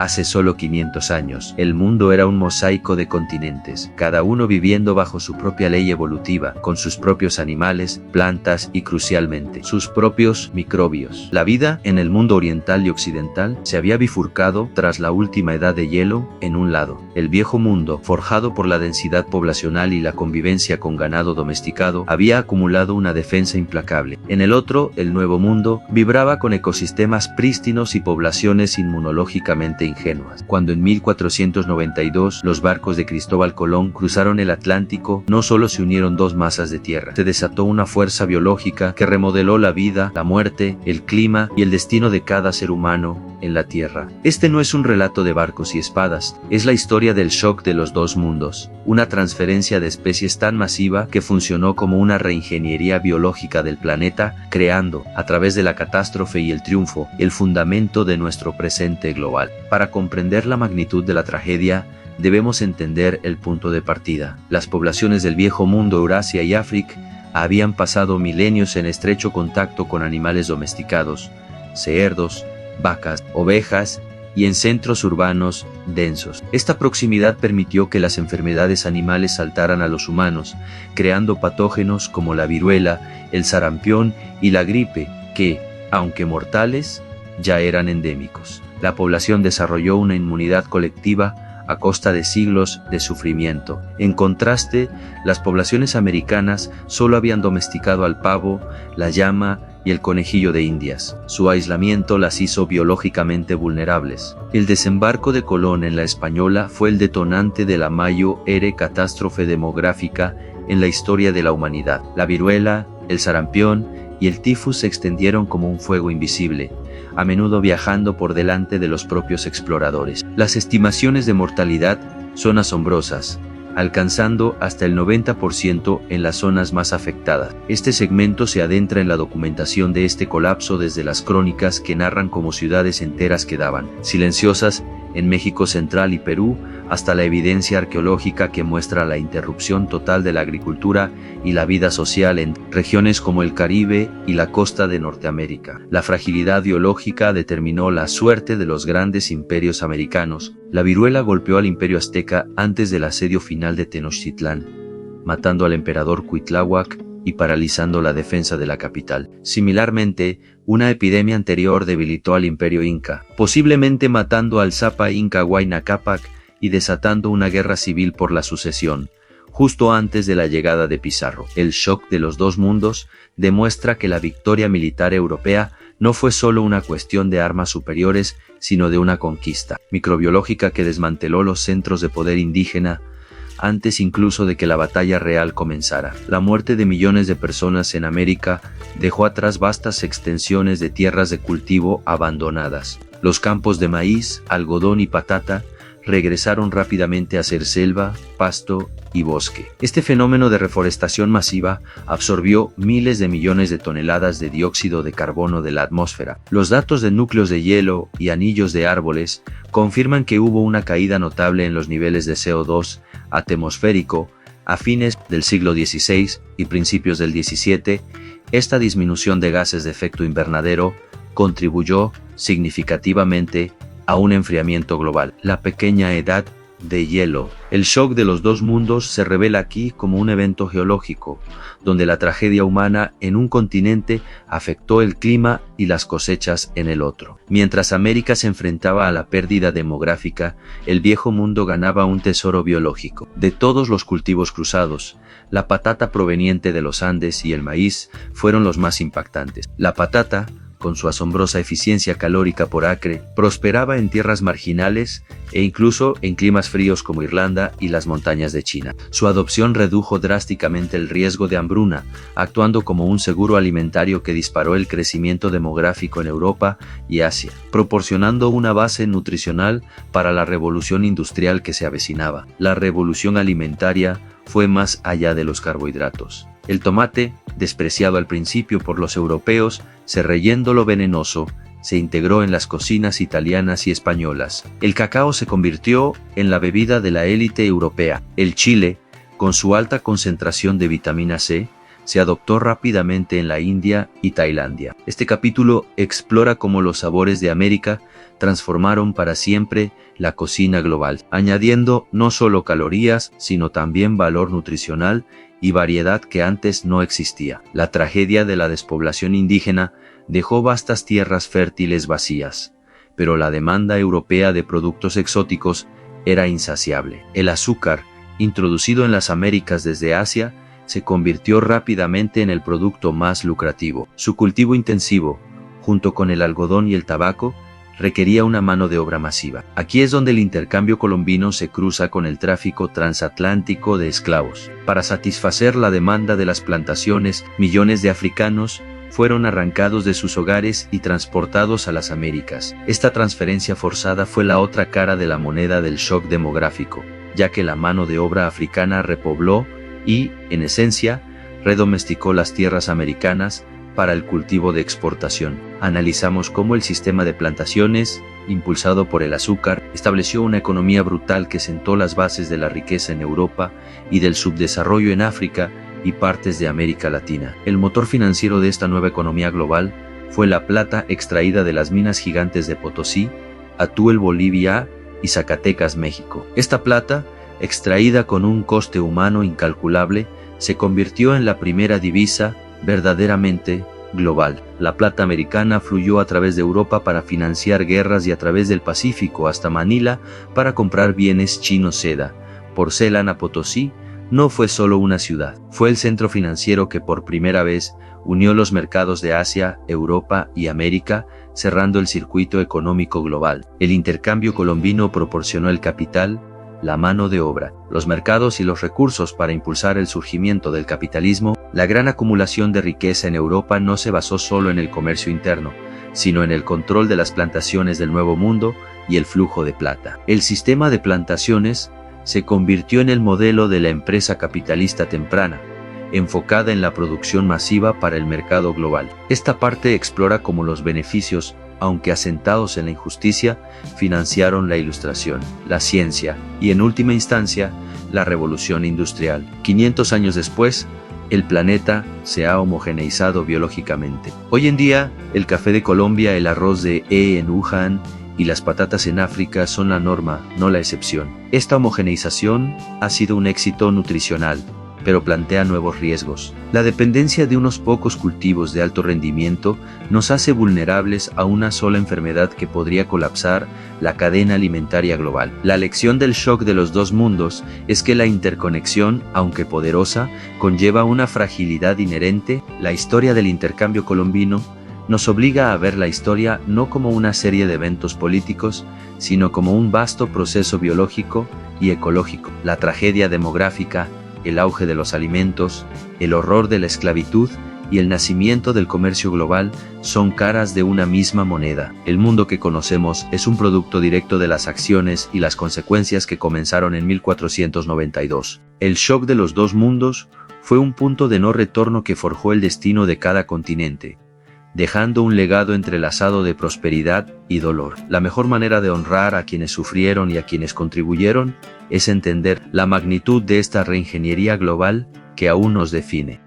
Hace solo 500 años, el mundo era un mosaico de continentes, cada uno viviendo bajo su propia ley evolutiva, con sus propios animales, plantas y, crucialmente, sus propios microbios. La vida, en el mundo oriental y occidental, se había bifurcado, tras la última edad de hielo, en un lado. El viejo mundo, forjado por la densidad poblacional y la convivencia con ganado domesticado, había acumulado una defensa implacable. En el otro, el nuevo mundo, vibraba con ecosistemas prístinos y poblaciones inmunológicamente ingenuas. Cuando en 1492 los barcos de Cristóbal Colón cruzaron el Atlántico, no solo se unieron dos masas de tierra, se desató una fuerza biológica que remodeló la vida, la muerte, el clima y el destino de cada ser humano en la Tierra. Este no es un relato de barcos y espadas, es la historia del shock de los dos mundos, una transferencia de especies tan masiva que funcionó como una reingeniería biológica del planeta, creando, a través de la catástrofe y el triunfo, el fundamento de nuestro presente global. Para comprender la magnitud de la tragedia, debemos entender el punto de partida. Las poblaciones del viejo mundo, Eurasia y África, habían pasado milenios en estrecho contacto con animales domesticados, cerdos, vacas, ovejas y en centros urbanos densos. Esta proximidad permitió que las enfermedades animales saltaran a los humanos, creando patógenos como la viruela, el sarampión y la gripe, que, aunque mortales, ya eran endémicos. La población desarrolló una inmunidad colectiva a costa de siglos de sufrimiento. En contraste, las poblaciones americanas solo habían domesticado al pavo, la llama y el conejillo de Indias. Su aislamiento las hizo biológicamente vulnerables. El desembarco de Colón en la Española fue el detonante de la mayor catástrofe demográfica en la historia de la humanidad. La viruela, el sarampión y el tifus se extendieron como un fuego invisible, a menudo viajando por delante de los propios exploradores. Las estimaciones de mortalidad son asombrosas, alcanzando hasta el 90% en las zonas más afectadas. Este segmento se adentra en la documentación de este colapso desde las crónicas que narran cómo ciudades enteras quedaban silenciosas en México Central y Perú, hasta la evidencia arqueológica que muestra la interrupción total de la agricultura y la vida social en regiones como el Caribe y la costa de Norteamérica. La fragilidad biológica determinó la suerte de los grandes imperios americanos. La viruela golpeó al imperio azteca antes del asedio final de Tenochtitlán, matando al emperador Cuitláhuac y paralizando la defensa de la capital. Similarmente, una epidemia anterior debilitó al imperio inca, posiblemente matando al Zapa inca Huayna Cápac y desatando una guerra civil por la sucesión, justo antes de la llegada de Pizarro. El shock de los dos mundos demuestra que la victoria militar europea no fue solo una cuestión de armas superiores, sino de una conquista microbiológica que desmanteló los centros de poder indígena antes incluso de que la batalla real comenzara. La muerte de millones de personas en América dejó atrás vastas extensiones de tierras de cultivo abandonadas. Los campos de maíz, algodón y patata regresaron rápidamente a ser selva, pasto y bosque. Este fenómeno de reforestación masiva absorbió miles de millones de toneladas de dióxido de carbono de la atmósfera. Los datos de núcleos de hielo y anillos de árboles confirman que hubo una caída notable en los niveles de CO2 atmosférico a fines del siglo XVI y principios del XVII. Esta disminución de gases de efecto invernadero contribuyó significativamente a un enfriamiento global. La pequeña edad de hielo. El shock de los dos mundos se revela aquí como un evento geológico, donde la tragedia humana en un continente afectó el clima y las cosechas en el otro. Mientras América se enfrentaba a la pérdida demográfica, el viejo mundo ganaba un tesoro biológico. De todos los cultivos cruzados, la patata proveniente de los Andes y el maíz fueron los más impactantes. La patata, con su asombrosa eficiencia calórica por acre, prosperaba en tierras marginales e incluso en climas fríos como Irlanda y las montañas de China. Su adopción redujo drásticamente el riesgo de hambruna, actuando como un seguro alimentario que disparó el crecimiento demográfico en Europa y Asia, proporcionando una base nutricional para la revolución industrial que se avecinaba. La revolución alimentaria fue más allá de los carbohidratos. El tomate, despreciado al principio por los europeos, se reyendo lo venenoso, se integró en las cocinas italianas y españolas. El cacao se convirtió en la bebida de la élite europea. El chile, con su alta concentración de vitamina C, se adoptó rápidamente en la India y Tailandia. Este capítulo explora cómo los sabores de América transformaron para siempre la cocina global, añadiendo no solo calorías, sino también valor nutricional y variedad que antes no existía. La tragedia de la despoblación indígena dejó vastas tierras fértiles vacías, pero la demanda europea de productos exóticos era insaciable. El azúcar, introducido en las Américas desde Asia, se convirtió rápidamente en el producto más lucrativo. Su cultivo intensivo, junto con el algodón y el tabaco, requería una mano de obra masiva. Aquí es donde el intercambio colombino se cruza con el tráfico transatlántico de esclavos. Para satisfacer la demanda de las plantaciones, millones de africanos fueron arrancados de sus hogares y transportados a las Américas. Esta transferencia forzada fue la otra cara de la moneda del shock demográfico, ya que la mano de obra africana repobló y, en esencia, redomesticó las tierras americanas para el cultivo de exportación. Analizamos cómo el sistema de plantaciones, impulsado por el azúcar, estableció una economía brutal que sentó las bases de la riqueza en Europa y del subdesarrollo en África y partes de América Latina. El motor financiero de esta nueva economía global fue la plata extraída de las minas gigantes de Potosí, Atuel, Bolivia y Zacatecas, México. Esta plata, extraída con un coste humano incalculable, se convirtió en la primera divisa verdaderamente global. La plata americana fluyó a través de Europa para financiar guerras y a través del Pacífico hasta Manila para comprar bienes chinos. Seda, porcelana. Potosí no fue solo una ciudad, fue el centro financiero que por primera vez unió los mercados de Asia, Europa y América, cerrando el circuito económico global. El intercambio colombino proporcionó el capital, la mano de obra, los mercados y los recursos para impulsar el surgimiento del capitalismo. La gran acumulación de riqueza en Europa no se basó solo en el comercio interno, sino en el control de las plantaciones del Nuevo Mundo y el flujo de plata. El sistema de plantaciones se convirtió en el modelo de la empresa capitalista temprana, enfocada en la producción masiva para el mercado global. Esta parte explora cómo los beneficios, aunque asentados en la injusticia, financiaron la ilustración, la ciencia y, en última instancia, la revolución industrial. 500 años después, el planeta se ha homogeneizado biológicamente. Hoy en día, el café de Colombia, el arroz de en Wuhan y las patatas en África son la norma, no la excepción. Esta homogeneización ha sido un éxito nutricional, pero plantea nuevos riesgos. La dependencia de unos pocos cultivos de alto rendimiento nos hace vulnerables a una sola enfermedad que podría colapsar la cadena alimentaria global. La lección del shock de los dos mundos es que la interconexión, aunque poderosa, conlleva una fragilidad inherente. La historia del intercambio colombino nos obliga a ver la historia no como una serie de eventos políticos, sino como un vasto proceso biológico y ecológico. La tragedia demográfica, el auge de los alimentos, el horror de la esclavitud y el nacimiento del comercio global son caras de una misma moneda. El mundo que conocemos es un producto directo de las acciones y las consecuencias que comenzaron en 1492. El shock de los dos mundos fue un punto de no retorno que forjó el destino de cada continente, dejando un legado entrelazado de prosperidad y dolor. La mejor manera de honrar a quienes sufrieron y a quienes contribuyeron es entender la magnitud de esta reingeniería global que aún nos define.